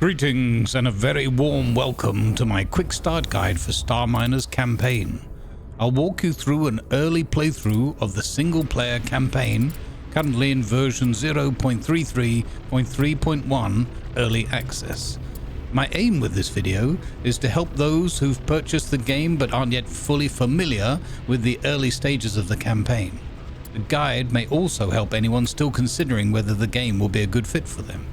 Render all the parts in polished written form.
Greetings and a very warm welcome to my quick start guide for Starminer's campaign. I'll walk you through an early playthrough of the single player campaign, currently in version 0.33.3.1 early access. My aim with this video is to help those who've purchased the game but aren't yet fully familiar with the early stages of the campaign. The guide may also help anyone still considering whether the game will be a good fit for them.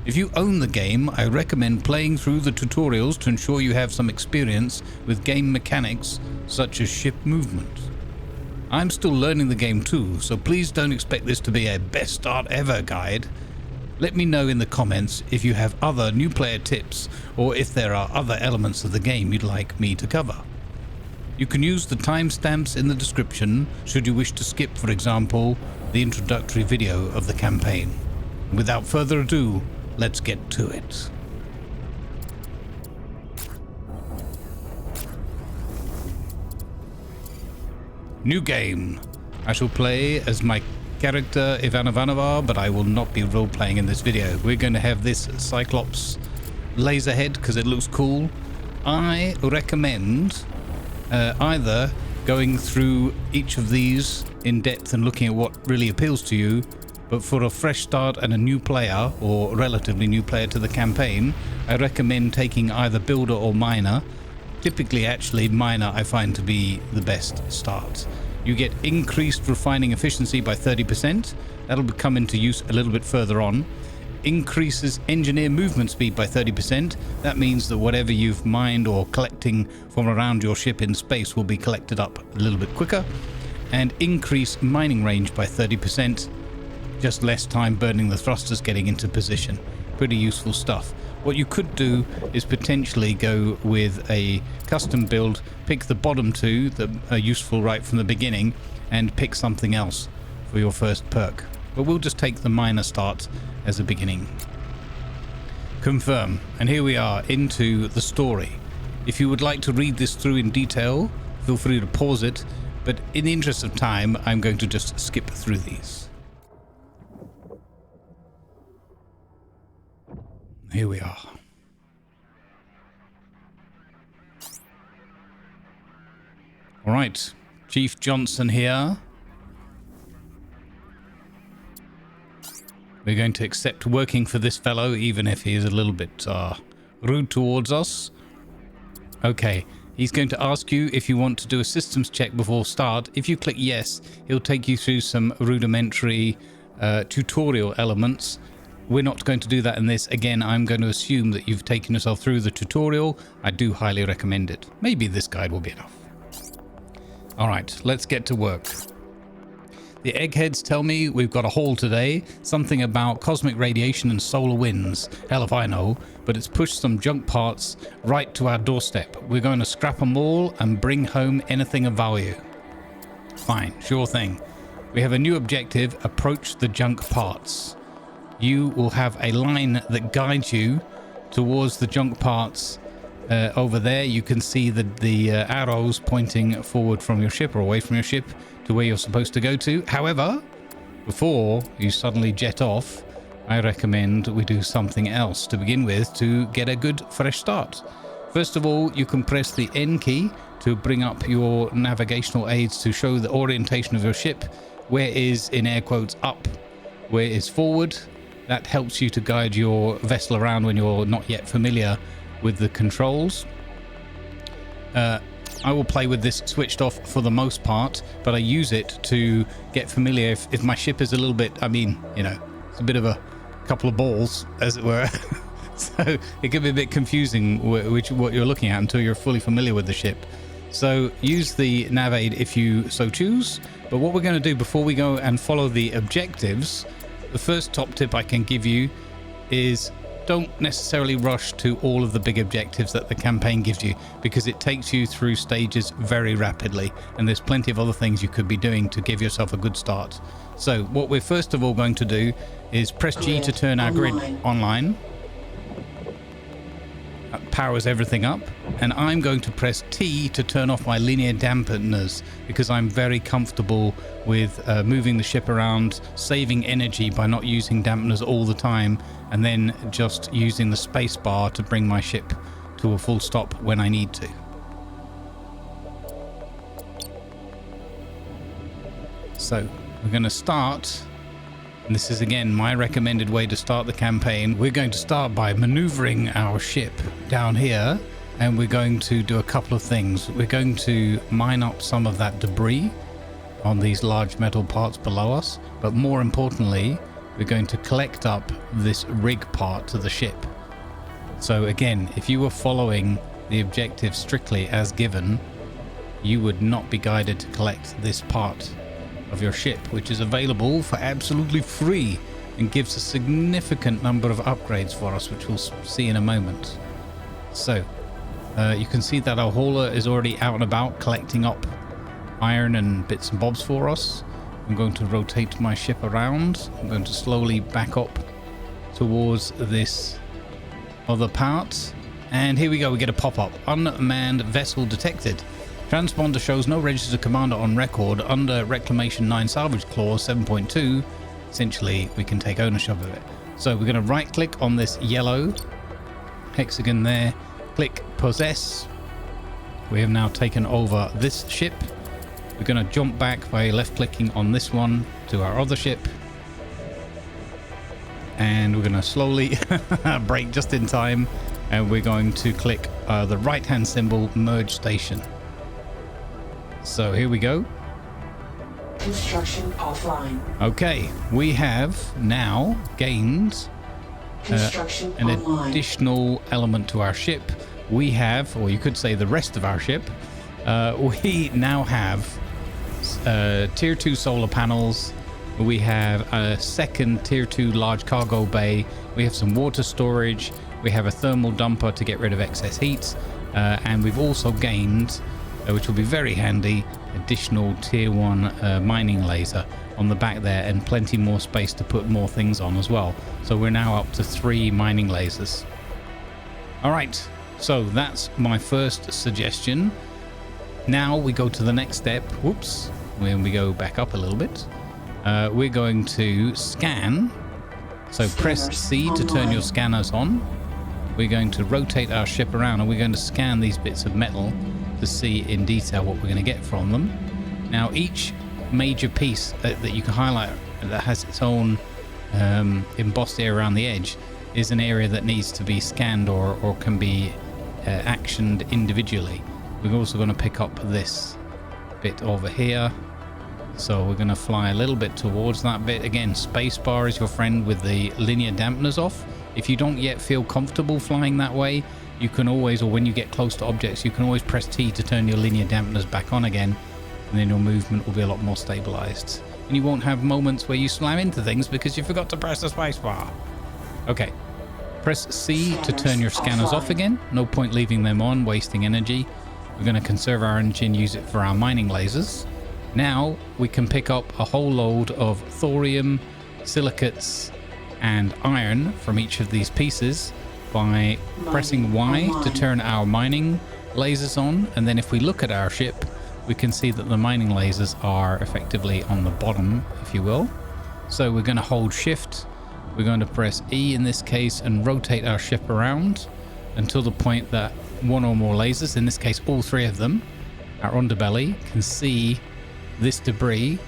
If you own the game, I recommend playing through the tutorials to ensure you have some experience with game mechanics such as ship movement. I'm still learning the game too, so please don't expect this to be a best start ever guide. Let me know in the comments if you have other new player tips or if there are other elements of the game you'd like me to cover. You can use the timestamps in the description should you wish to skip, for example, the introductory video of the campaign. Without further ado, let's get to it. New game. I shall play as my character Ivanova, but I will not be role-playing in this video. We're going to have this Cyclops laser head because it looks cool. I recommend either going through each of these in depth and looking at what really appeals to you, but for a fresh start and a new player, or relatively new player to the campaign, I recommend taking either Builder or Miner. Typically, actually, Miner I find to be the best start. You get increased refining efficiency by 30%. That'll come into use a little bit further on. Increases engineer movement speed by 30%. That means that whatever you've mined or collecting from around your ship in space will be collected up a little bit quicker. And increase mining range by 30%. Just less time burning the thrusters getting into position. Pretty useful stuff. What you could do is potentially go with a custom build, pick the bottom two that are useful right from the beginning, and pick something else for your first perk. But we'll just take the minor start as a beginning. Confirm, and here we are into the story. If you would like to read this through in detail, feel free to pause it, but in the interest of time, I'm going to just skip through these. Here we are. All right, Chief Johnson here. We're going to accept working for this fellow, even if he is a little bit rude towards us. Okay, he's going to ask you if you want to do a systems check before start. If you click yes, he'll take you through some rudimentary tutorial elements. We're not going to do that in this. Again, I'm going to assume that you've taken yourself through the tutorial. I do highly recommend it. Maybe this guide will be enough. All right, let's get to work. The eggheads tell me we've got a haul today. Something about cosmic radiation and solar winds. Hell if I know, but it's pushed some junk parts right to our doorstep. We're going to scrap them all and bring home anything of value. Fine, sure thing. We have a new objective, approach the junk parts. You will have a line that guides you towards the junk parts. Over there you can see the arrows pointing forward from your ship or away from your ship to where you're supposed to go to. However, before you suddenly jet off, I recommend we do something else to begin with to get a good fresh start. First of all, you can press the N key to bring up your navigational aids to show the orientation of your ship. Where is, in air quotes, up, where is forward. That helps you to guide your vessel around when you're not yet familiar with the controls. I will play with this switched off for the most part, but I use it to get familiar if my ship is a little bit, I mean, you know, it's a bit of a couple of balls, as it were. So it can be a bit confusing what you're looking at until you're fully familiar with the ship. So use the nav aid if you so choose. But what we're going to do before we go and follow the objectives, the first top tip I can give you is don't necessarily rush to all of the big objectives that the campaign gives you, because it takes you through stages very rapidly and there's plenty of other things you could be doing to give yourself a good start. So what we're first of all going to do is press G to turn our grid online. powers everything up, and I'm going to press T to turn off my linear dampeners because I'm very comfortable with moving the ship around, saving energy by not using dampeners all the time, and then just using the space bar to bring my ship to a full stop when I need to. So we're going to start, and this is again my recommended way to start the campaign. We're going to start by maneuvering our ship down here, and we're going to do a couple of things. We're going to mine up some of that debris on these large metal parts below us, but more importantly, we're going to collect up this rig part to the ship. So again, if you were following the objective strictly as given, you would not be guided to collect this part of your ship, which is available for absolutely free and gives a significant number of upgrades for us, which we'll see in a moment. So you can see that our hauler is already out and about collecting up iron and bits and bobs for us. I'm going to rotate my ship around. I'm going to slowly back up towards this other part, and here we go. We get a pop-up: unmanned vessel detected. Transponder shows no registered commander on record under Reclamation-9 Salvage Clause 7.2. Essentially, we can take ownership of it. So we're going to right click on this yellow hexagon there, click possess. We have now taken over this ship. We're going to jump back by left clicking on this one to our other ship, and we're going to slowly brake just in time, and we're going to click the right hand symbol, merge station. So here we go. Construction offline. Okay, we have now gained an additional element to our ship. We have, or you could say the rest of our ship, we now have tier 2 solar panels. We have a second tier 2 large cargo bay. We have some water storage. We have a thermal dumper to get rid of excess heat. And we've also gained, which will be very handy, additional tier 1 mining laser on the back there, and plenty more space to put more things on as well. So we're now up to 3 mining lasers. All right, so that's my first suggestion. Now we go to the next step. Whoops, when we go back up a little bit, we're going to scan. So press C to turn your scanners on. We're going to rotate our ship around, and we're going to scan these bits of metal to see in detail what we're going to get from them. Now each major piece that you can highlight that has its own embossed area around the edge is an area that needs to be scanned or can be actioned individually. We're also going to pick up this bit over here, so we're going to fly a little bit towards that bit. Again, spacebar is your friend with the linear dampeners off. If you don't yet feel comfortable flying that way, you can always, or when you get close to objects, you can always press T to turn your linear dampeners back on again, and then your movement will be a lot more stabilized, and you won't have moments where you slam into things because you forgot to press the spacebar. Okay, press C to turn your scanners off again. No point leaving them on, wasting energy. We're going to conserve our energy and use it for our mining lasers. Now we can pick up a whole load of thorium, silicates, and iron from each of these pieces by pressing Y to turn our mining lasers on. And then if we look at our ship, we can see that the mining lasers are effectively on the bottom, if you will. So we're going to hold shift. We're going to press E in this case and rotate our ship around until the point that one or more lasers, in this case all 3 of them, our underbelly, can see this debris,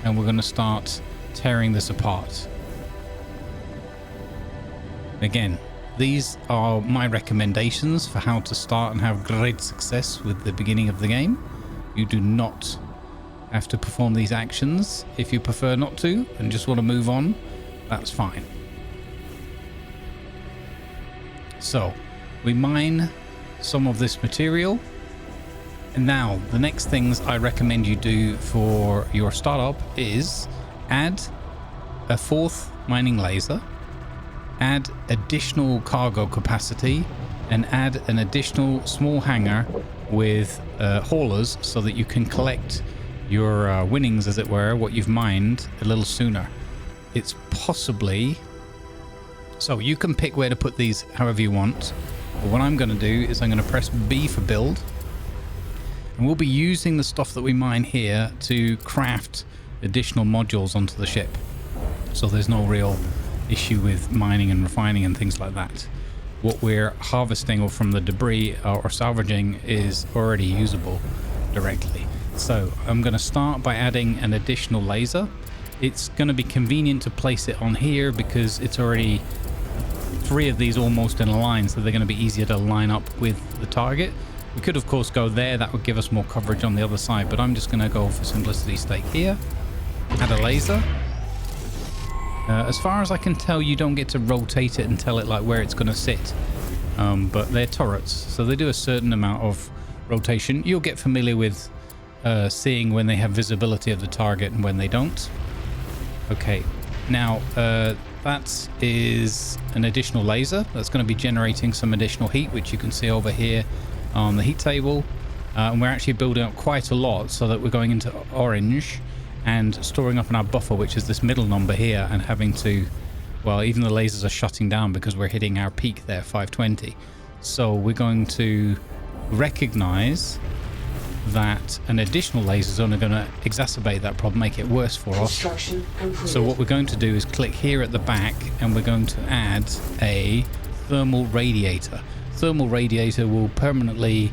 and we're going to start tearing this apart. Again, these are my recommendations for how to start and have great success with the beginning of the game. You do not have to perform these actions. If you prefer not to and just want to move on, that's fine. So we mine some of this material, and now the next things I recommend you do for your startup is add a 4th mining laser, add additional cargo capacity, and add an additional small hangar with haulers so that you can collect your winnings, as it were, what you've mined, a little sooner. It's possibly, so you can pick where to put these however you want. But what I'm going to do is I'm going to press B for build. And we'll be using the stuff that we mine here to craft additional modules onto the ship. So there's no real issue with mining and refining and things like that. What we're harvesting or from the debris or salvaging is already usable directly. So I'm going to start by adding an additional laser. It's going to be convenient to place it on here because it's already 3 of these almost in a line, so they're going to be easier to line up with the target. We could of course go there, that would give us more coverage on the other side, but I'm just going to go for simplicity's sake here. Add a laser. As far as I can tell, you don't get to rotate it and tell it like where it's going to sit, but they're turrets, so they do a certain amount of rotation. You'll get familiar with seeing when they have visibility of the target and when they don't. Okay, now that is an additional laser that's going to be generating some additional heat, which you can see over here on the heat table, and we're actually building up quite a lot so that we're going into orange and storing up in our buffer, which is this middle number here, and having to, well, even the lasers are shutting down because we're hitting our peak there, 520. So we're going to recognize that an additional laser is only going to exacerbate that problem, make it worse for us. So what we're going to do is click here at the back, and we're going to add a thermal radiator. Thermal radiator will permanently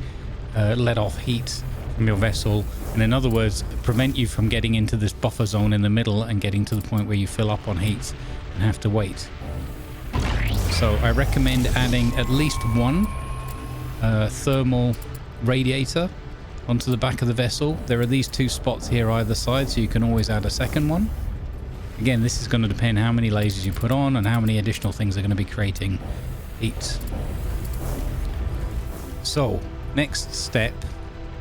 let off heat from your vessel, and in other words, prevent you from getting into this buffer zone in the middle and getting to the point where you fill up on heat and have to wait. So I recommend adding at least one thermal radiator onto the back of the vessel. There are these 2 spots here either side, so you can always add a second one. Again, this is going to depend how many lasers you put on and how many additional things are going to be creating heat. So next step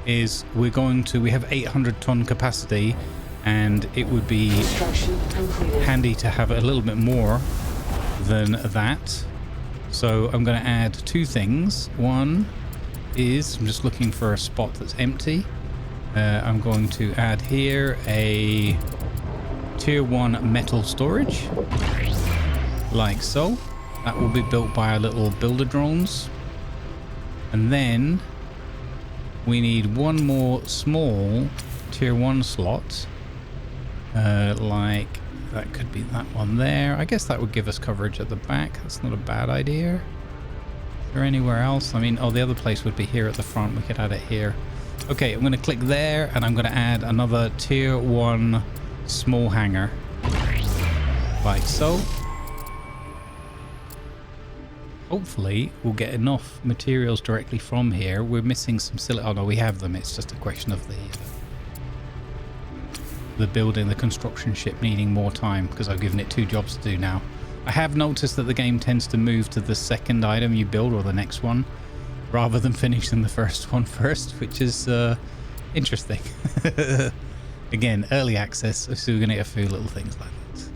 is we have 800 ton capacity, and it would be handy to have a little bit more than that. So I'm going to add 2 things. One is, I'm just looking for a spot that's empty. I'm going to add here a tier 1 metal storage, like so. That will be built by our little builder drones. And then we need one more small tier 1 slot, like that could be that one there. I guess that would give us coverage at the back. That's not a bad idea. Is there anywhere else? I mean, oh, the other place would be here at the front. We could add it here. Okay, I'm going to click there, and I'm going to add another tier 1 small hangar, like so. Hopefully we'll get enough materials directly from here. We're missing some silicon. Oh no, we have them. It's just a question of the building, the construction ship needing more time, because I've given it 2 jobs to do now. I have noticed that the game tends to move to the second item you build, or the next one, rather than finishing the first one first, which is interesting. Again, early access, so we're going to get a few little things like that.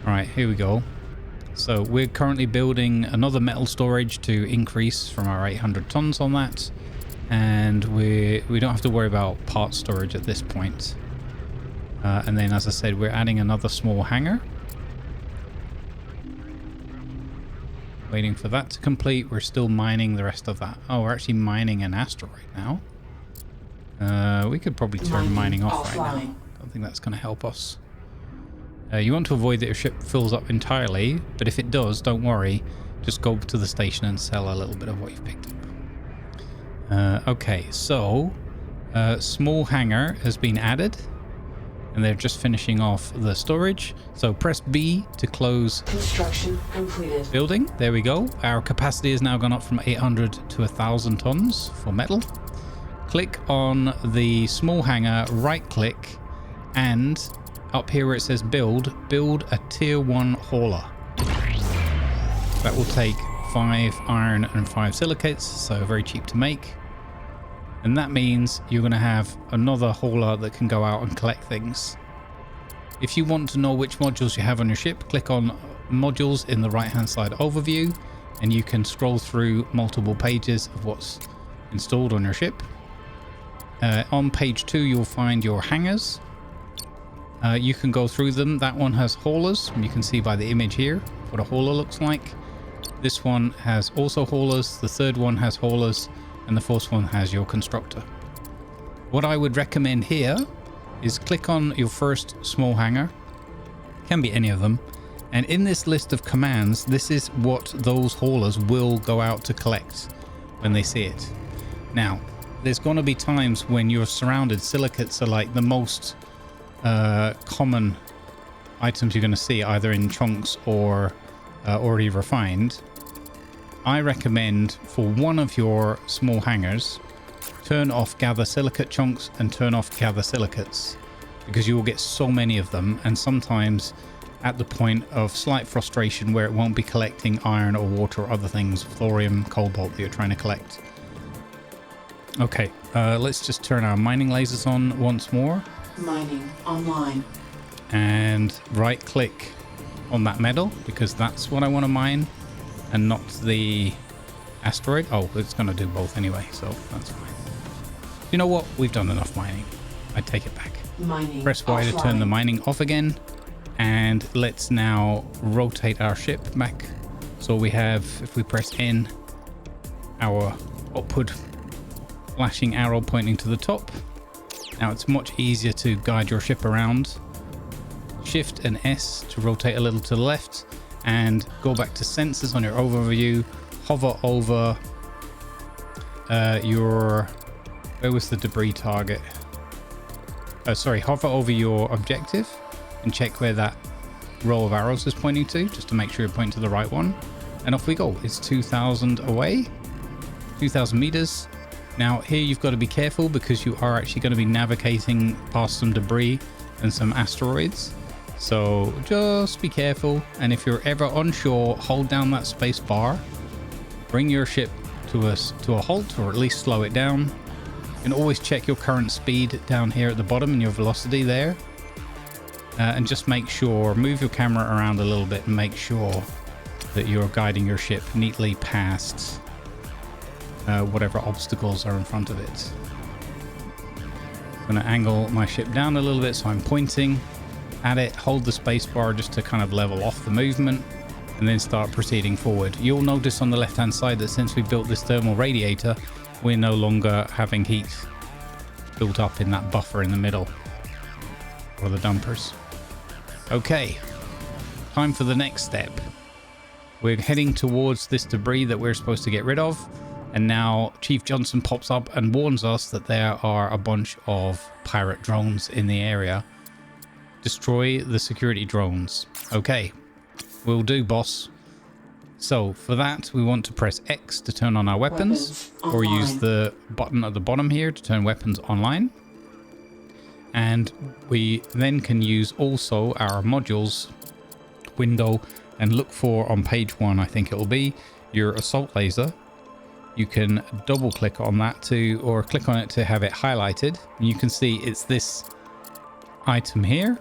Alright, here we go. So we're currently building another metal storage to increase from our 800 tons on that, and we don't have to worry about part storage at this point. And then, as I said, we're adding another small hangar. Waiting for that to complete. We're still mining the rest of that. Oh, we're actually mining an asteroid now. We could probably turn mining off right now. Don't think that's going to help us. You want to avoid that your ship fills up entirely, but if it does, don't worry. Just go to the station and sell a little bit of what you've picked up. Okay, so small hangar has been added, and they're just finishing off the storage. So press B to close construction completed. Building. There we go. Our capacity has now gone up from 800 to 1,000 tons for metal. Click on the small hangar, right click, and up here where it says build a tier 1 hauler. That will take 5 iron and 5 silicates, so very cheap to make. And that means you're going to have another hauler that can go out and collect things. If you want to know which modules you have on your ship, click on modules in the right hand side overview, and you can scroll through multiple pages of what's installed on your ship. On page 2 you'll find your hangars. You can go through them. That one has haulers, and you can see by the image here what a hauler looks like. This one has also haulers, the third one has haulers, and the fourth one has your constructor. What I would recommend here is click on your first small hangar. Can be any of them. And in this list of commands, this is what those haulers will go out to collect when they see it. Now, there's going to be times when you're surrounded. Silicates are like the most common items you're going to see, either in chunks or already refined. I recommend for one of your small hangars, turn off gather silicate chunks and turn off gather silicates, because you will get so many of them, and sometimes at the point of slight frustration where it won't be collecting iron or water or other things, thorium, cobalt, that you're trying to collect. Okay, let's just turn our mining lasers on once more. Mining online. And right click on that metal, because that's what I want to mine, and not the asteroid. Oh, it's going to do both anyway, so that's fine. You know what? We've done enough mining. I take it back. Mining Press Y to turn the mining off again. And let's now rotate our ship back. So we have, if we press N, our upward flashing arrow pointing to the top. Now it's much easier to guide your ship around. Shift and S to rotate a little to the left, and go back to sensors on your overview. Hover over where was the debris target? Hover over your objective and check where that row of arrows is pointing to, just to make sure you point to the right one. And off we go. It's 2,000 away, 2,000 meters. Now here you've got to be careful, because you are actually going to be navigating past some debris and some asteroids. So just be careful. And if you're ever unsure, hold down that space bar, bring your ship to a halt, or at least slow it down. You can always check your current speed down here at the bottom and your velocity there. And just make sure, move your camera around a little bit and make sure that you're guiding your ship neatly past whatever obstacles are in front of it. I'm going to angle my ship down a little bit so I'm pointing at it. Hold the space bar just to kind of level off the movement, and then start proceeding forward. You'll notice on the left hand side that since we built this thermal radiator, we're no longer having heat built up in that buffer in the middle, or the dumpers. Okay, time for the next step. We're heading towards this debris that we're supposed to get rid of, and now Chief Johnson pops up and warns us that there are a bunch of pirate drones in the area. Destroy the security drones. Okay, will do, boss. So for that, we want to press X to turn on our weapons or use the button at the bottom here to turn weapons online. And we then can use also our modules window and look for, on page 1, I think it will be, your assault laser. You can double click on that or click on it to have it highlighted. And you can see it's this item here.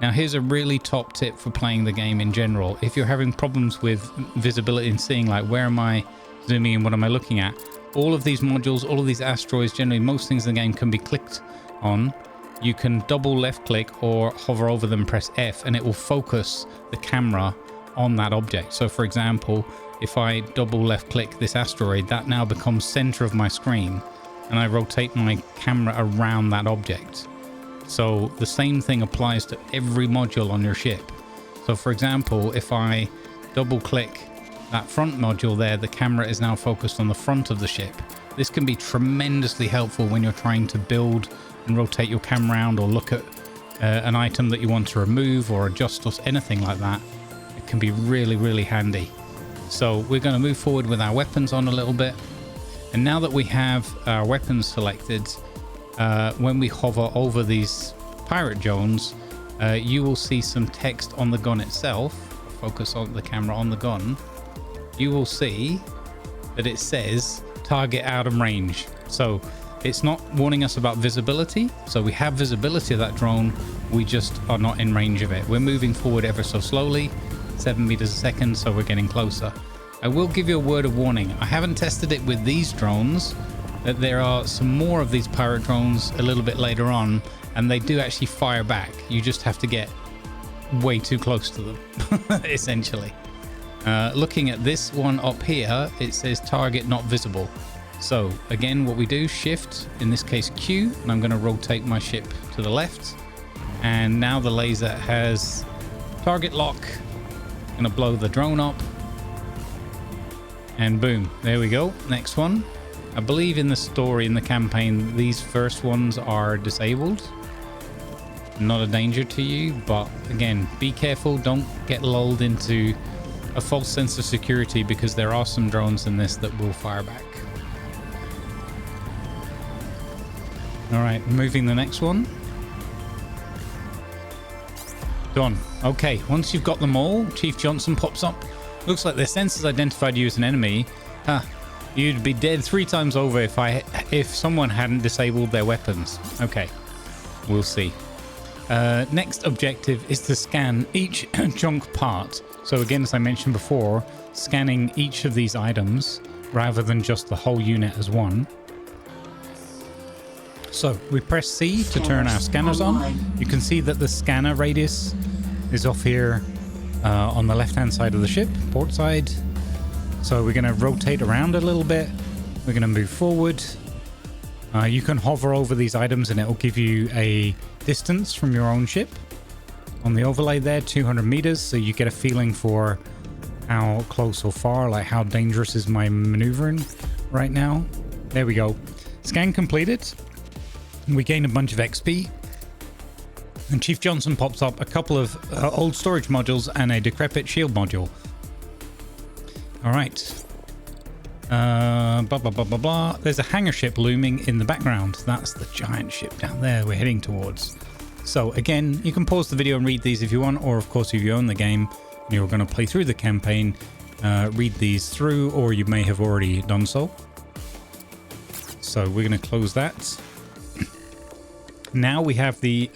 Now here's a really top tip for playing the game in general. If you're having problems with visibility and seeing like, where am I zooming in, what am I looking at? All of these modules, all of these asteroids, generally most things in the game can be clicked on. You can double left click or hover over them, press F, and it will focus the camera on that object. So for example, if I double left click this asteroid, that now becomes center of my screen, and I rotate my camera around that object. So the same thing applies to every module on your ship. So for example, if I double click that front module there, the camera is now focused on the front of the ship. This can be tremendously helpful when you're trying to build and rotate your camera around, or look at an item that you want to remove or adjust or anything like that. It can be really, really handy. So we're going to move forward with our weapons on a little bit. And now that we have our weapons selected, when we hover over these pirate drones, you will see some text on the gun itself. Focus on the camera on the gun. You will see that it says target out of range. So it's not warning us about visibility. So we have visibility of that drone, we just are not in range of it. We're moving forward ever so slowly, 7 meters a second, so we're getting closer. I will give you a word of warning. I haven't tested it with these drones, that there are some more of these pirate drones a little bit later on, and they do actually fire back. You just have to get way too close to them, essentially. Looking at this one up here, it says target not visible. So again, what we do, shift, in this case Q, and I'm going to rotate my ship to the left. And now the laser has target lock. Going to blow the drone up. And boom, there we go. Next one. I believe in the story, in the campaign, these first ones are disabled. Not a danger to you, but again, be careful. Don't get lulled into a false sense of security, because there are some drones in this that will fire back. All right, moving the next one. Done. Okay, once you've got them all, Chief Johnson pops up. Looks like their sensors identified you as an enemy. You'd be dead 3 times over if someone hadn't disabled their weapons. Okay, we'll see. Next objective is to scan each junk part. So again, as I mentioned before, scanning each of these items rather than just the whole unit as one. So we press C to turn our scanners on. You can see that the scanner radius is off here on the left hand side of the ship, port side. So we're going to rotate around a little bit. We're going to move forward. You can hover over these items and it will give you a distance from your own ship. On the overlay there, 200 meters, so you get a feeling for how close or far, like how dangerous is my maneuvering right now. There we go. Scan completed. We gain a bunch of XP. And Chief Johnson pops up a couple of old storage modules and a decrepit shield module. All right. Blah, blah, blah, blah, blah. There's a hangar ship looming in the background. That's the giant ship down there we're heading towards. So again, you can pause the video and read these if you want, or of course if you own the game and you're going to play through the campaign, read these through, or you may have already done so. So we're going to close that. Now we have the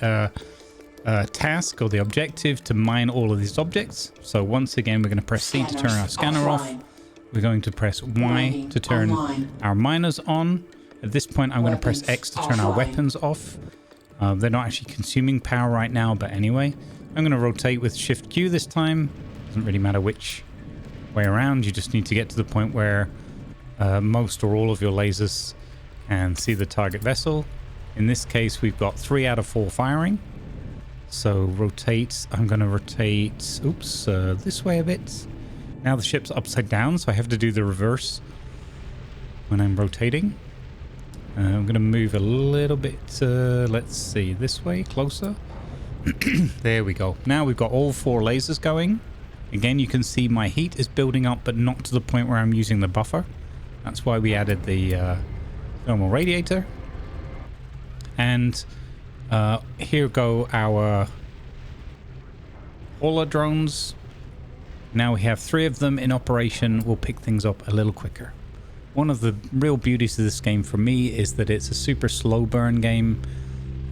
task or the objective to mine all of these objects. So once again, we're going to press C to turn our scanner off. We're going to press Y to turn our miners on. At this point, I'm going to press X to turn our weapons off. They're not actually consuming power right now, but anyway. I'm going to rotate with Shift Q this time. Doesn't really matter which way around. You just need to get to the point where most or all of your lasers can see the target vessel. In this case, we've got 3 out of 4 firing. So rotate. I'm going to rotate, oops, this way a bit. Now the ship's upside down, so I have to do the reverse when I'm rotating. I'm going to move a little bit, let's see, this way, closer. There we go. Now we've got all 4 lasers going. Again, you can see my heat is building up, but not to the point where I'm using the buffer. That's why we added the thermal radiator. And here go our hauler drones. Now we have 3 of them in operation. We'll pick things up a little quicker. One of the real beauties of this game for me is that it's a super slow burn game,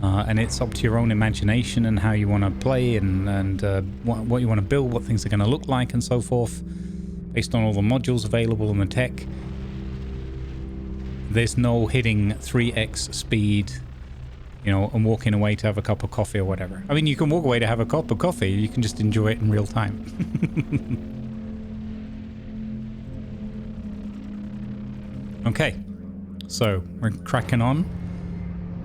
and it's up to your own imagination and how you want to play and what you want to build, what things are going to look like and so forth, based on all the modules available in the tech. There's no hitting 3x speed, you know, and walking away to have a cup of coffee or whatever. I mean, you can walk away to have a cup of coffee, you can just enjoy it in real time. Okay, so we're cracking on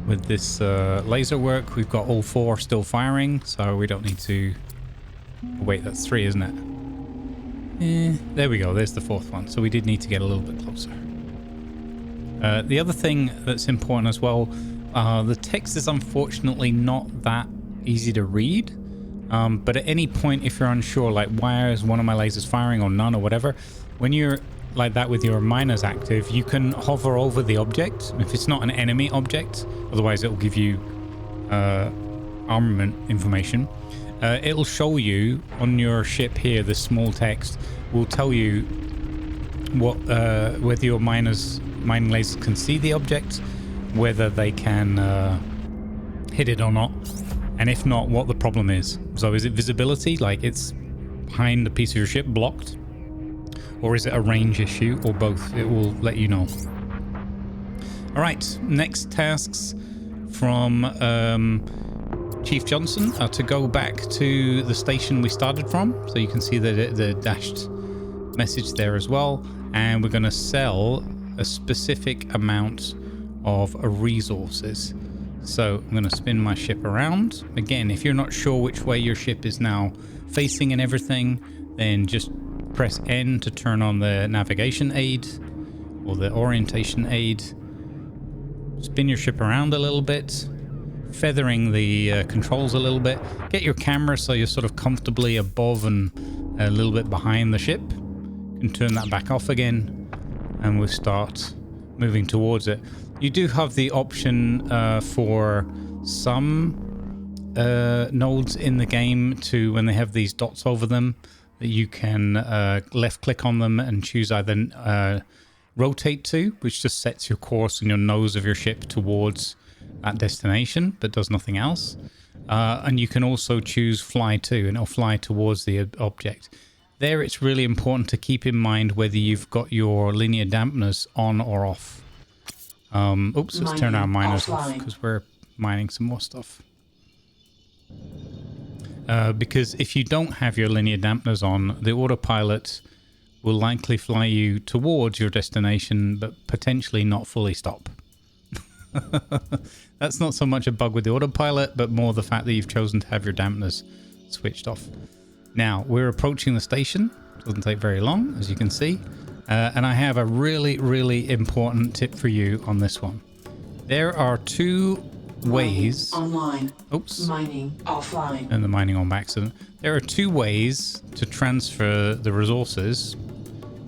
with this laser work. We've got all 4 still firing, so we don't need to... Wait, that's 3, isn't it? There we go, there's the 4th one. So we did need to get a little bit closer. The other thing that's important as well, the text is unfortunately not that easy to read. But at any point, if you're unsure, like why is one of my lasers firing or none or whatever, when you're like that with your miners active, you can hover over the object if it's not an enemy object, otherwise it will give you armament information. It'll show you on your ship here, the small text will tell you what whether your mining lasers can see the object, whether they can hit it or not, and if not, what the problem is. So is it visibility, like it's behind a piece of your ship blocked, or is it a range issue, or both? It will let you know. All right, next tasks from Chief Johnson are to go back to the station we started from. So you can see that the dashed message there as well. And we're going to sell a specific amount of resources. So I'm going to spin my ship around. Again, if you're not sure which way your ship is now facing and everything, then just press N to turn on the navigation aid or the orientation aid. Spin your ship around a little bit, feathering the controls a little bit. Get your camera so you're sort of comfortably above and a little bit behind the ship. You can turn that back off again and we'll start moving towards it. You do have the option for some nodes in the game to, when they have these dots over them, that you can left click on them and choose either rotate to, which just sets your course and your nose of your ship towards that destination, but does nothing else. And you can also choose fly to, and it'll fly towards the object. There, it's really important to keep in mind whether you've got your linear dampness on or off. Oops, let's turn our miners off because we're mining some more stuff. Because if you don't have your linear dampeners on, the autopilot will likely fly you towards your destination, but potentially not fully stop. That's not so much a bug with the autopilot, but more the fact that you've chosen to have your dampeners switched off. Now, we're approaching the station. Doesn't take very long, as you can see. And I have a really, really important tip for you on this one. There are two ways. Online. Oops. Mining offline. And the mining on accident. There are two ways to transfer the resources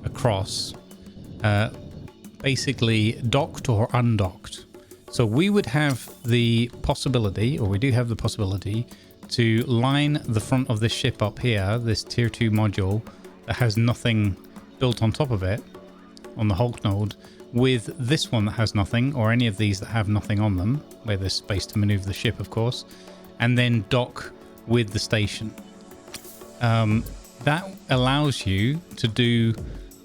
across. Basically, docked or undocked. So we would have the possibility, or we do have the possibility, to line the front of this ship up here, this tier 2 module that has nothing built on top of it, on the Hulk node, with this one that has nothing, or any of these that have nothing on them, where there's space to maneuver the ship, of course, and then dock with the station. That allows you to do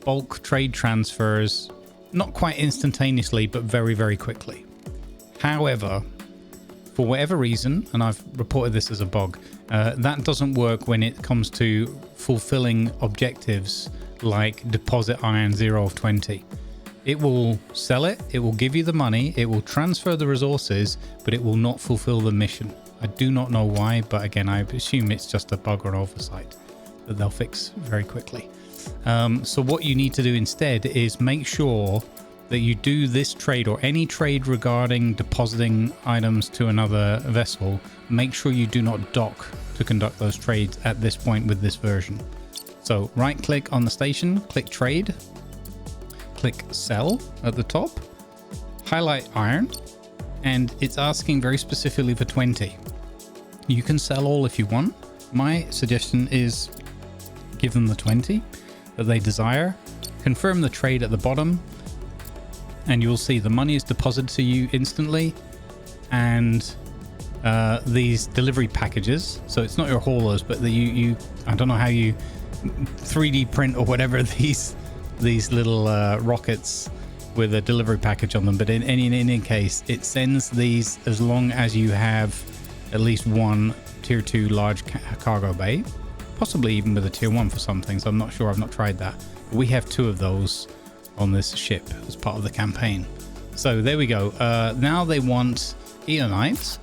bulk trade transfers, not quite instantaneously, but very, very quickly. However, for whatever reason, and I've reported this as a bug, that doesn't work when it comes to fulfilling objectives like deposit iron 0 of 20. It will sell it, it will give you the money, it will transfer the resources, but it will not fulfill the mission. I do not know why, but again, I assume it's just a bug or an oversight that they'll fix very quickly. So what you need to do instead is make sure that you do this trade, or any trade regarding depositing items to another vessel. Make sure you do not dock to conduct those trades at this point with this version. So right click on the station, click trade, click sell at the top, highlight iron, and it's asking very specifically for 20. You can sell all if you want. My suggestion is give them the 20 that they desire, confirm the trade at the bottom, and you'll see the money is deposited to you instantly, and these delivery packages, so it's not your haulers, but you I don't know how you 3D print or whatever these little rockets with a delivery package on them, but in any case, it sends these as long as you have at least one tier 2 large cargo bay, possibly even with a tier 1 for some things. I'm not sure, I've not tried that. We have 2 of those on this ship as part of the campaign. So there we go. Now they want Eonite,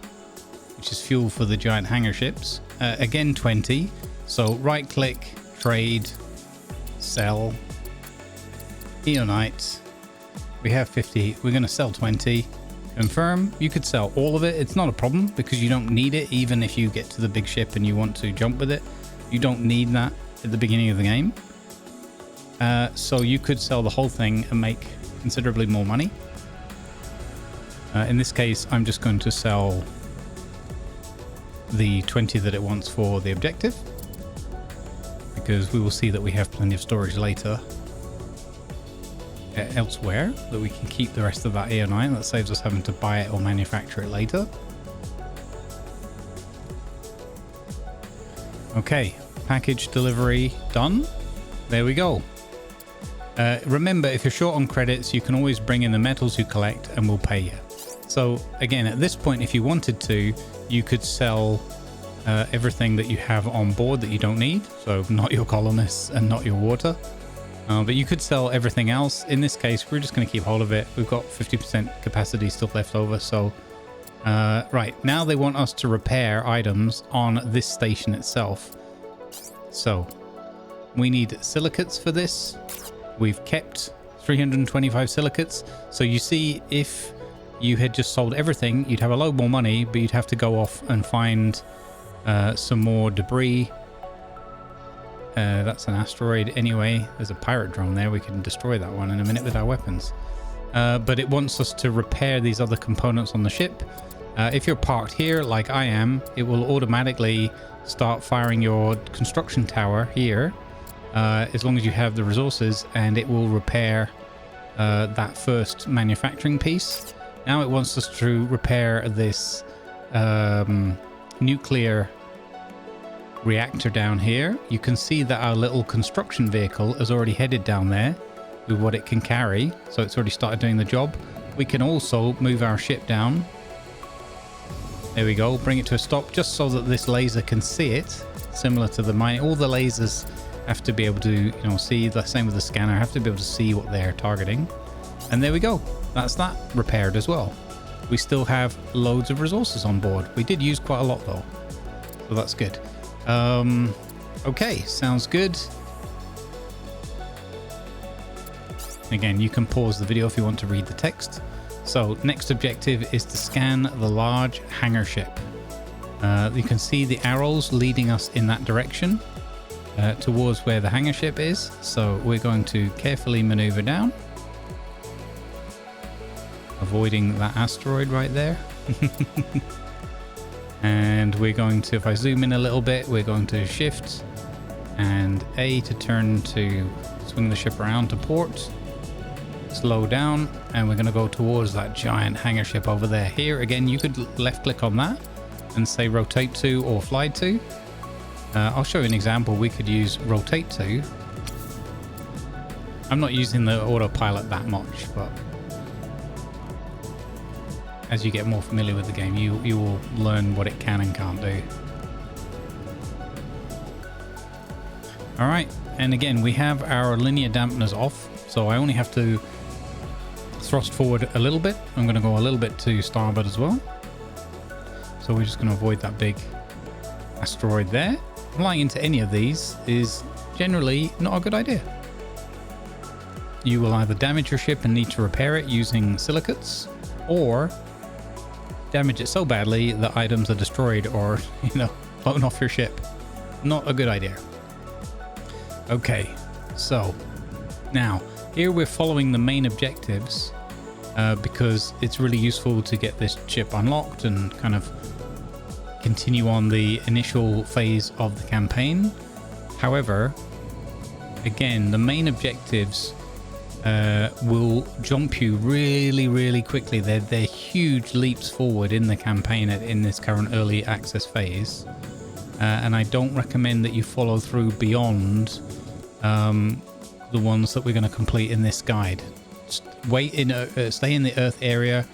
which is fuel for the giant hangar ships. Again 20. So right click, trade, sell, Eonite. We have 50. We're going to sell 20. Confirm. You could sell all of it. It's not a problem because you don't need it. Even if you get to the big ship and you want to jump with it, you don't need that at the beginning of the game. So you could sell the whole thing and make considerably more money. In this case, I'm just going to sell the 20 that it wants for the objective, because we will see that we have plenty of storage later elsewhere that we can keep the rest of that Eonite. That saves us having to buy it or manufacture it later. Okay, package delivery done. There we go. Remember, if you're short on credits, you can always bring in the metals you collect and we'll pay you. So again, at this point, if you wanted to, you could sell everything that you have on board that you don't need. So not your colonists and not your water. But you could sell everything else. In this case, we're just going to keep hold of it. We've got 50% capacity still left over. So, right, now they want us to repair items on this station itself. So, we need silicates for this. We've kept 325 silicates. So you see, if you had just sold everything, you'd have a load more money, but you'd have to go off and find some more debris. That's an asteroid anyway. There's a pirate drone there. We can destroy that one in a minute with our weapons. But it wants us to repair these other components on the ship. If you're parked here like I am, it will automatically start firing your construction tower here, as long as you have the resources, and it will repair that first manufacturing piece. Now it wants us to repair this nuclear reactor down here. You can see that our little construction vehicle has already headed down there with what it can carry, so it's already started doing the job. We can also move our ship down. There we go, bring it to a stop just so that this laser can see it, similar to the mine. All the lasers have to be able to, you know, see, the same with the scanner, have to be able to see what they're targeting. And there we go, that's that repaired as well. We still have loads of resources on board. We did use quite a lot though, so that's good. Okay, sounds good. Again, you can pause the video if you want to read the text. So next objective is to scan the large hangar ship. You can see the arrows leading us in that direction towards where the hangar ship is. So we're going to carefully maneuver down, avoiding that asteroid right there. And we're going to, if I zoom in a little bit, we're going to shift and A to turn to swing the ship around to port, slow down, and we're going to go towards that giant hangar ship over there. Here again, you could left click on that and say rotate to or fly to. I'll show you an example. We could use rotate to. I'm not using the autopilot that much, but as you get more familiar with the game, you will learn what it can and can't do. All right, and again, we have our linear dampeners off, so I only have to thrust forward a little bit. I'm going to go a little bit to starboard as well. So we're just going to avoid that big asteroid there. Flying into any of these is generally not a good idea. You will either damage your ship and need to repair it using silicates, or damage it so badly that items are destroyed or, you know, blown off your ship. Not a good idea. Okay, so now here we're following the main objectives because it's really useful to get this ship unlocked and kind of continue on the initial phase of the campaign. However, again, the main objectives will jump you really quickly. They're huge leaps forward in the campaign in this current early access phase, and I don't recommend that you follow through beyond the ones that we're going to complete in this guide. Just wait in, stay in the Earth area,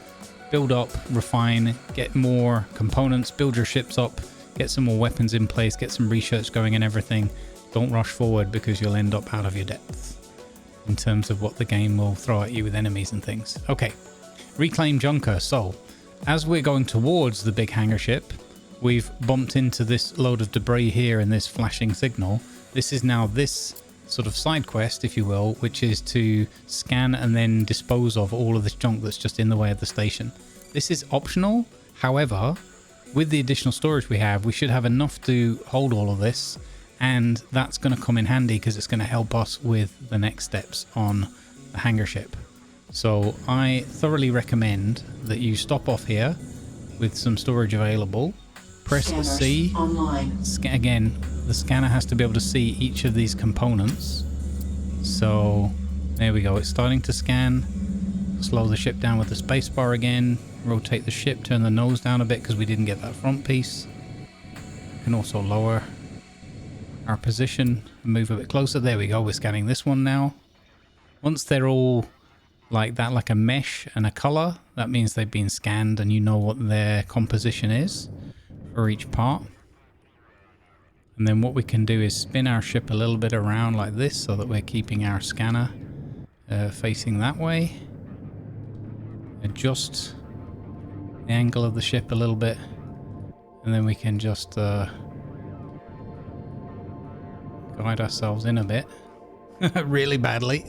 build up, refine, get more components, build your ships up, get some more weapons in place, get some research going and everything. Don't rush forward because you'll end up out of your depth in terms of what the game will throw at you with enemies and things. Okay, reclaim junker. So as we're going towards the big hangar ship, we've bumped into this load of debris here and this flashing signal. This is now this sort of side quest, if you will, which is to scan and then dispose of all of this junk that's just in the way of the station. This is optional. However, with the additional storage we have, we should have enough to hold all of this, and that's going to come in handy because it's going to help us with the next steps on the hangar ship. So I thoroughly recommend that you stop off here with some storage available, press Scanners C online. Again, the scanner has to be able to see each of these components. So there we go, it's starting to scan. Slow the ship down with the spacebar again, rotate the ship, turn the nose down a bit because we didn't get that front piece. We can also lower our position and move a bit closer. There we go, we're scanning this one now. Once they're all like that, like a mesh and a color, that means they've been scanned and you know what their composition is for each part. And then what we can do is spin our ship a little bit around like this so that we're keeping our scanner facing that way. Adjust the angle of the ship a little bit. And then we can just guide ourselves in a bit. Really badly.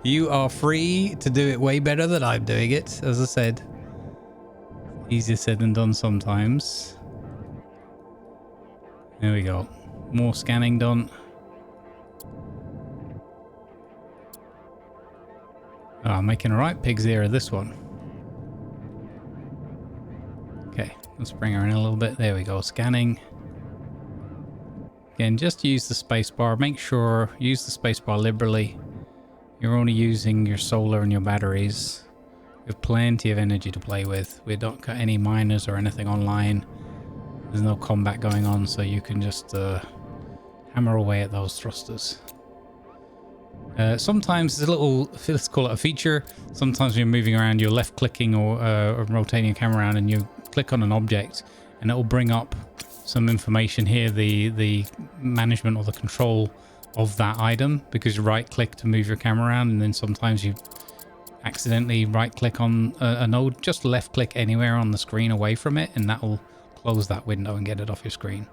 You are free to do it way better than I'm doing it. As I said, easier said than done sometimes. There we go. More scanning done. Oh, I'm making a right pig's ear of this one. Okay, let's bring her in a little bit. There we go. Scanning. Again, just use the spacebar. Make sure use the spacebar liberally. You're only using your solar and your batteries. We have plenty of energy to play with. We don't got any miners or anything online. There's no combat going on, so you can just hammer away at those thrusters. Sometimes there's a little, let's call it a feature. Sometimes when you're moving around, you're left clicking or rotating your camera around, and you click on an object, and it will bring up some information here, the management or the control of that item, because you right click to move your camera around, and then sometimes you accidentally right click on a node. Just left click anywhere on the screen away from it, and that will close that window and get it off your screen.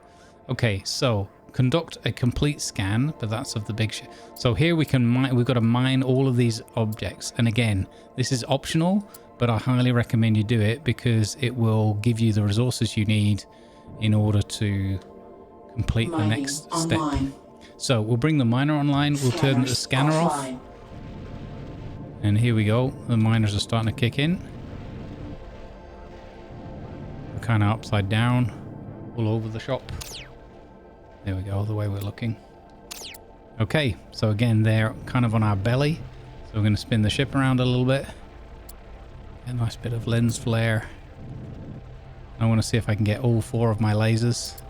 Okay, so conduct a complete scan, but that's of the big ship. So here we can mine, we've got to mine all of these objects, and again, this is optional, but I highly recommend you do it because it will give you the resources you need in order to complete the next step. So we'll bring the miner online, we'll turn the scanner off, and here we go, the miners are starting to kick in. We're kind of upside down, all over the shop. There we go, the way we're looking. Okay, so again, they're kind of on our belly, so we're going to spin the ship around a little bit. A nice bit of lens flare. I want to see if I can get all 4 of my lasers. So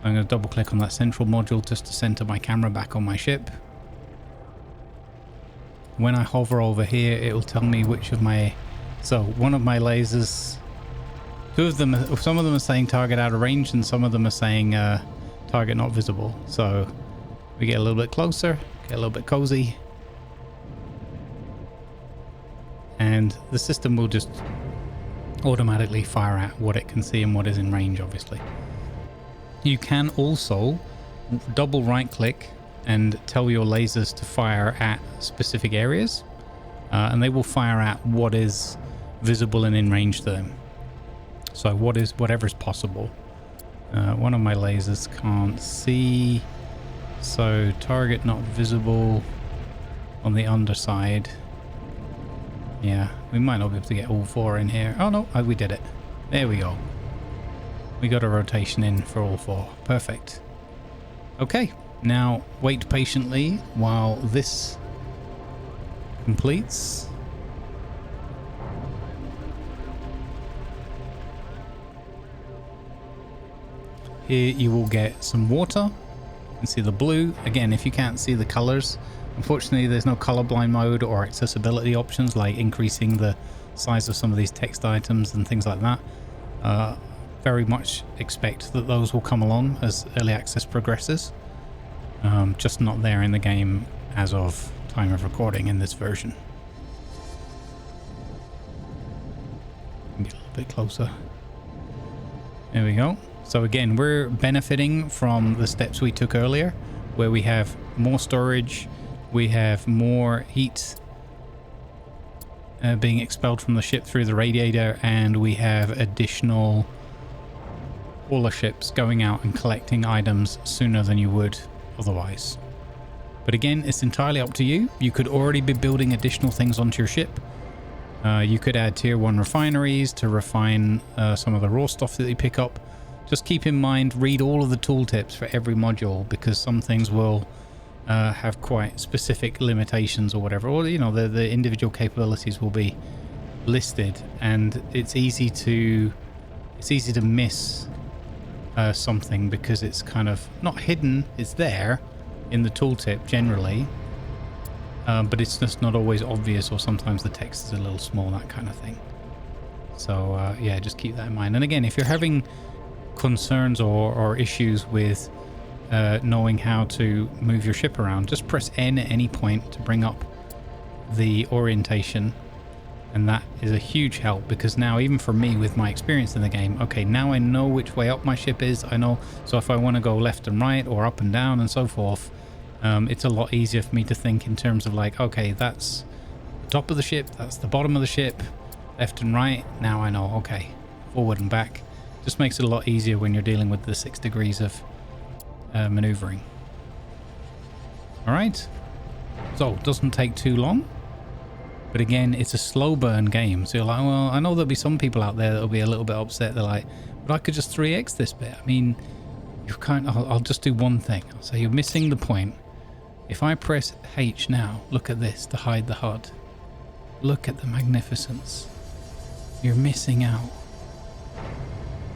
I'm going to double click on that central module just to center my camera back on my ship. When I hover over here, it will tell me which of my... So one of my lasers... 2 of them, some of them are saying target out of range, and some of them are saying target not visible. So we get a little bit closer, get a little bit cozy. And the system will just automatically fire at what it can see and what is in range, obviously. You can also double right click and tell your lasers to fire at specific areas, and they will fire at what is visible and in range to them. So whatever's possible. One of my lasers can't see, so target not visible on the underside. Yeah, we might not be able to get all 4 in here. Oh no, we did it. There we go. We got a rotation in for all 4. Perfect. Okay, now wait patiently while this completes. Here you will get some water. You can see the blue. Again, if you can't see the colors, unfortunately there's no colorblind mode or accessibility options like increasing the size of some of these text items and things like that. Very much expect that those will come along as early access progresses. Just not there in the game as of time of recording in this version. Get a little bit closer. There we go. So again, we're benefiting from the steps we took earlier, where we have more storage, we have more heat being expelled from the ship through the radiator, and we have additional hauler ships going out and collecting items sooner than you would otherwise. But again, it's entirely up to you. You could already be building additional things onto your ship. You could add tier 1 refineries to refine some of the raw stuff that you pick up. Just keep in mind, read all of the tooltips for every module, because some things will have quite specific limitations or whatever, or you know, the individual capabilities will be listed, and it's easy to miss something because it's kind of not hidden. It's there in the tooltip generally, but it's just not always obvious, or sometimes the text is a little small, that kind of thing. So yeah, just keep that in mind. And again, if you're having concerns or issues with knowing how to move your ship around, just press N at any point to bring up the orientation, and that is a huge help, because now, even for me with my experience in the game, okay, now I know which way up my ship is. I know, so if I want to go left and right or up and down and so forth, it's a lot easier for me to think in terms of like, okay, that's the top of the ship, that's the bottom of the ship, left and right. Now I know, okay, forward and back. Just makes it a lot easier when you're dealing with the 6 degrees of maneuvering. All right, so it doesn't take too long. But again, it's a slow burn game. So you're like, well, I know there'll be some people out there that'll be a little bit upset. They're like, but I could just 3x this bit. I mean, you're I'll just do one thing. I'll say you're missing the point. If I press H now, look at this to hide the HUD. Look at the magnificence. You're missing out.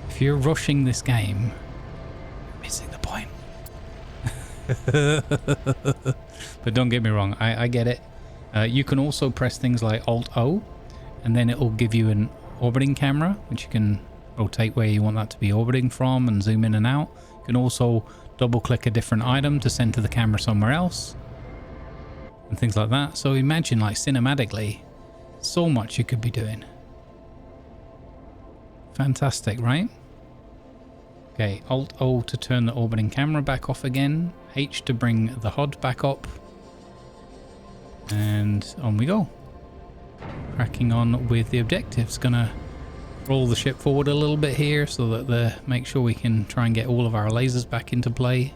If you're rushing this game, you're missing the point. But don't get me wrong, I get it. You can also press things like Alt-O, and then it will give you an orbiting camera, which you can rotate where you want that to be orbiting from and zoom in and out. You can also double-click a different item to center the camera somewhere else, and things like that. So imagine, like, cinematically, so much you could be doing. Fantastic, right? Okay, Alt-O to turn the orbiting camera back off again, H to bring the HUD back up. And on we go. Cracking on with the objectives. Gonna roll the ship forward a little bit here so that make sure we can try and get all of our lasers back into play.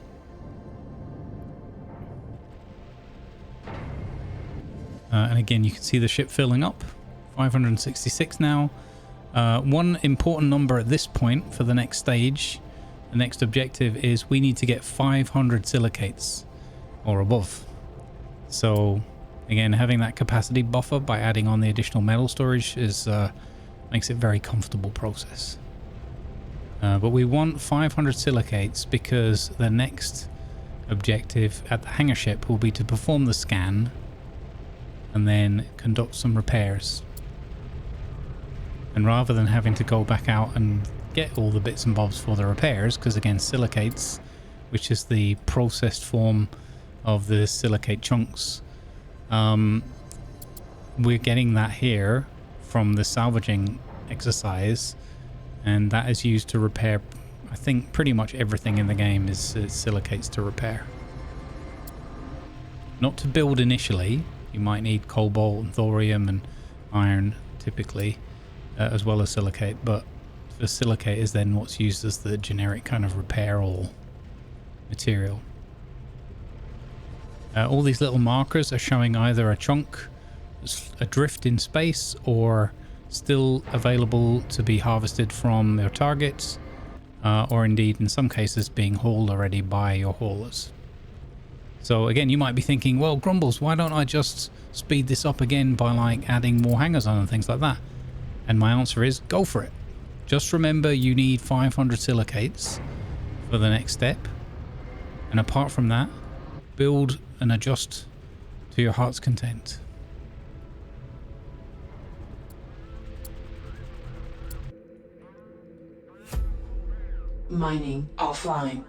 And again, you can see the ship filling up. 566 now. One important number at this point for the next stage, the next objective, is we need to get 500 silicates or above. So again, having that capacity buffer by adding on the additional metal storage is makes it a very comfortable process. But we want 500 silicates because the next objective at the hangar ship will be to perform the scan and then conduct some repairs. And rather than having to go back out and get all the bits and bobs for the repairs, because again, silicates, which is the processed form of the silicate chunks, we're getting that here from the salvaging exercise, and that is used to repair, I think, pretty much everything in the game is silicates to repair. Not to build initially. You might need cobalt and thorium and iron typically, as well as silicate, but the silicate is then what's used as the generic kind of repair all material. All these little markers are showing either a chunk adrift in space or still available to be harvested from your targets, or indeed in some cases being hauled already by your haulers. So again, you might be thinking, well, Grumbles, why don't I just speed this up again by like adding more hangars on and things like that? And my answer is go for it. Just remember, you need 500 silicates for the next step, and apart from that, build and adjust to your heart's content. Mining offline.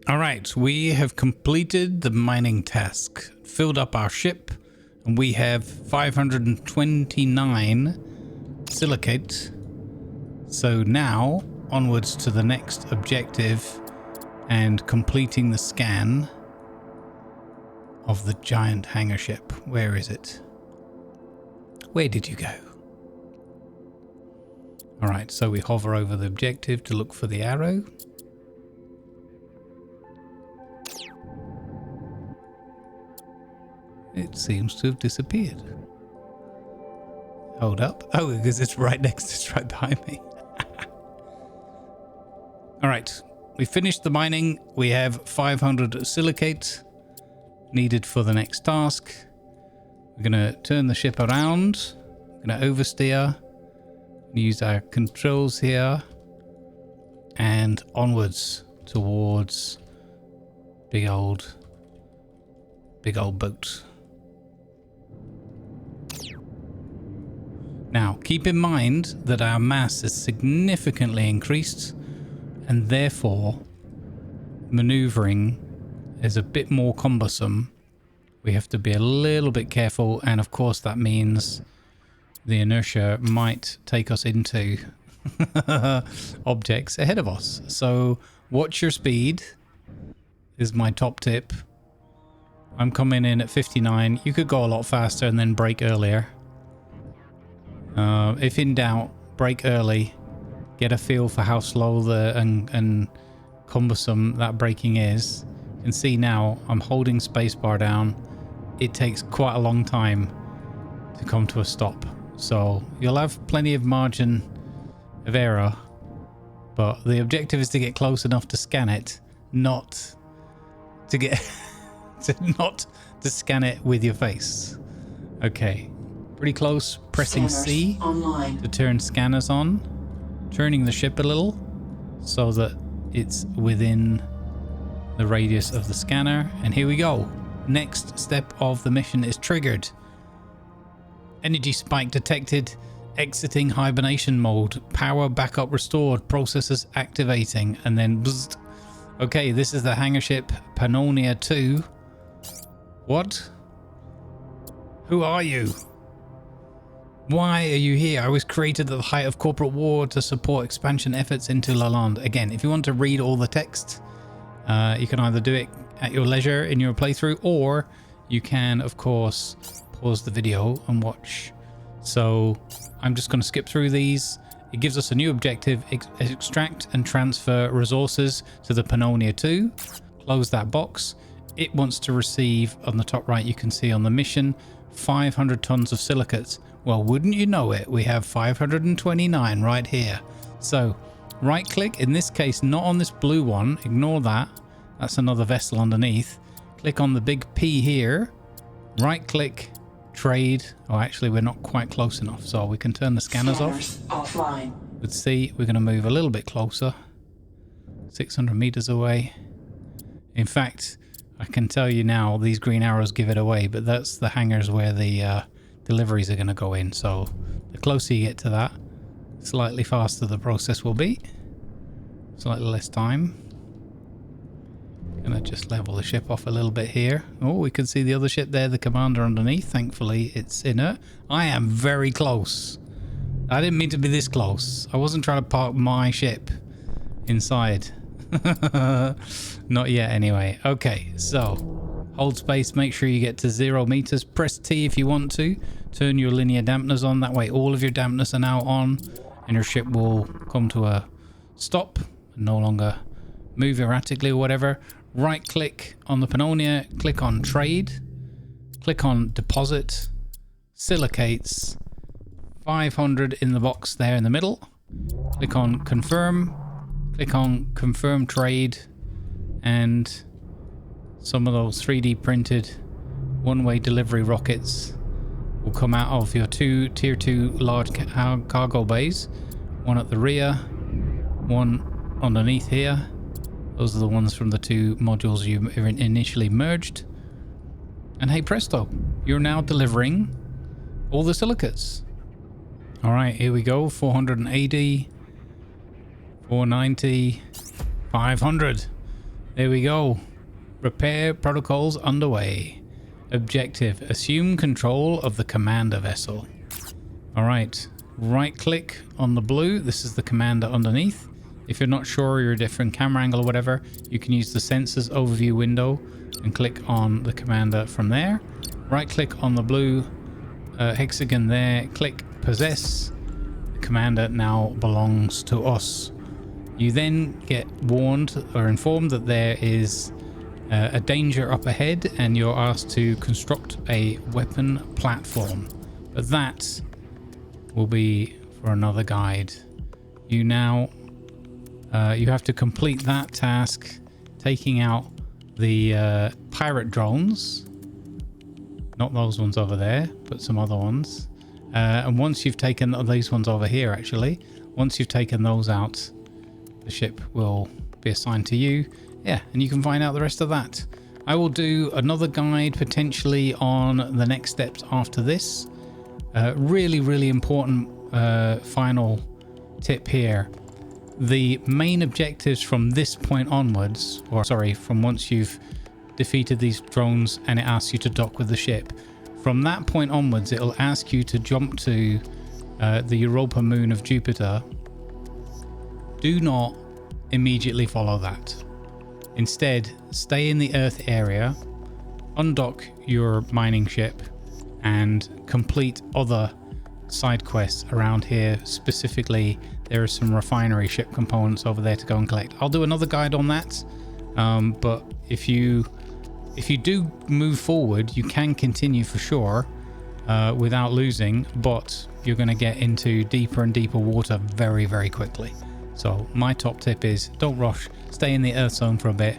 All right, we have completed the mining task, filled up our ship, and we have 529 silicate. So now onwards to the next objective and completing the scan of the giant hangar ship. Where is it? Where did you go? All right, so we hover over the objective to look for the arrow. It seems to have disappeared. Hold up. Oh, because it's right behind me. All right, we finished the mining. We have 500 silicate needed for the next task. We're going to turn the ship around. We're going to oversteer. Use our controls here. And onwards towards big old boat. Now, keep in mind that our mass is significantly increased, and therefore maneuvering is a bit more cumbersome. We have to be a little bit careful, and of course that means the inertia might take us into objects ahead of us. So watch your speed is my top tip. I'm coming in at 59. You could go a lot faster and then brake earlier. If in doubt, brake early. Get a feel for how slow and cumbersome that braking is. You can see now I'm holding spacebar down. It takes quite a long time to come to a stop. So you'll have plenty of margin of error, but the objective is to get close enough to scan it, not to get to scan it with your face. Okay, pretty close. Pressing Scanners C online. to turn scanners on, turning the ship a little so that it's within the radius of the scanner, and here we go. Next step of the mission is triggered. Energy spike detected. Exiting hibernation mode. Power backup restored. Processes activating. And then bzzzt. Okay, this is the Hangarship Panonia 2. What? Who are you? Why are you here? I was created at the height of corporate war to support expansion efforts into Lalande. Again, if you want to read all the text, you can either do it at your leisure in your playthrough, or you can, of course, pause the video and watch. So I'm just going to skip through these. It gives us a new objective: extract and transfer resources to the Panonia 2. Close that box. It wants to receive, on the top right you can see on the mission, 500 tons of silicates. Well, wouldn't you know it, we have 529 right here. So right click, in this case not on this blue one, ignore that, that's another vessel underneath. Click on the big P here, right click, trade. Oh, actually we're not quite close enough, so we can turn the scanners off. Offline. Let's see, we're going to move a little bit closer, 600 meters away. In fact, I can tell you now, these green arrows give it away, but that's the hangars where the deliveries are going to go in. So the closer you get to that, slightly faster the process will be, slightly less time. Gonna just level the ship off a little bit here. Oh, we can see the other ship there, the commander underneath. Thankfully it's inert. I am very close. I didn't mean to be this close. I wasn't trying to park my ship inside. Not yet anyway. Okay, so hold space, make sure you get to 0 meters. Press T if you want to. Turn your linear dampeners on. That way all of your dampeners are now on and your ship will come to a stop and no longer move erratically or whatever. Right click on the Panonia, click on trade, click on deposit, silicates, 500 in the box there in the middle. Click on confirm. Click on confirm trade, and some of those 3D printed one-way delivery rockets will come out of your two tier 2 large cargo bays. One at the rear, one underneath here. Those are the ones from the 2 modules you initially merged. And hey presto, you're now delivering all the silicates. All right, here we go. 480. 490, 500. There we go. Repair protocols underway. Objective: assume control of the commander vessel. All right. Right click on the blue. This is the commander underneath. If you're not sure, you're a different camera angle or whatever, you can use the sensors overview window and click on the commander from there. Right click on the blue hexagon there. Click possess. The commander now belongs to us. You then get warned or informed that there is a danger up ahead and you're asked to construct a weapon platform. But that will be for another guide. You now you have to complete that task, taking out the pirate drones. Not those ones over there, but some other ones. And once you've taken these ones over here, actually, once you've taken those out, the ship will be assigned to you. Yeah, and you can find out the rest of that. I will do another guide potentially on the next steps after this. Really, really important final tip here. The main objectives from this point onwards, or sorry, from once you've defeated these drones and it asks you to dock with the ship, from that point onwards it'll ask you to jump to the Europa moon of Jupiter. Do not immediately follow that. Instead, stay in the Earth area, undock your mining ship, and complete other side quests around here. Specifically, there are some refinery ship components over there to go and collect. I'll do another guide on that, but if you do move forward, you can continue for sure without losing, but you're going to get into deeper and deeper water very, very quickly. So my top tip is don't rush, stay in the Earth zone for a bit,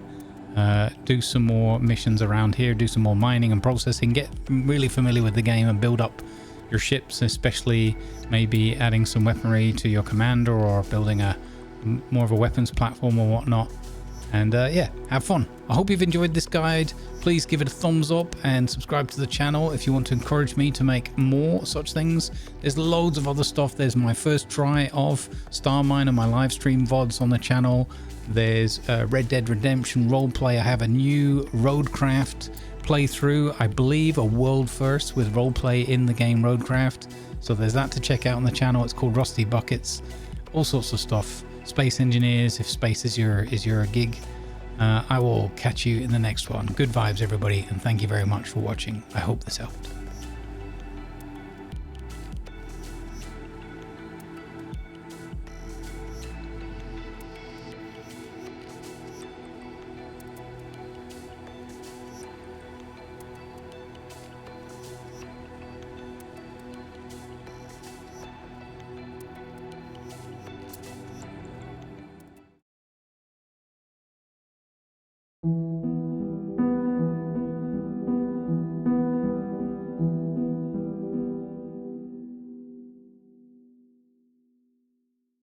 do some more missions around here, do some more mining and processing, get really familiar with the game and build up your ships, especially maybe adding some weaponry to your commander or building a more of a weapons platform or whatnot. And yeah, have fun. I hope you've enjoyed this guide. Please give it a thumbs up and subscribe to the channel if you want to encourage me to make more such things. There's loads of other stuff. There's my first try of Starminer, my live stream VODs on the channel. There's Red Dead Redemption roleplay. I have a new RoadCraft playthrough, I believe a world first with roleplay in the game RoadCraft. So there's that to check out on the channel. It's called Rusty Buckets. All sorts of stuff. Space engineers, if space is your gig. I will catch you in the next one. Good vibes, everybody, and thank you very much for watching. I hope this helped.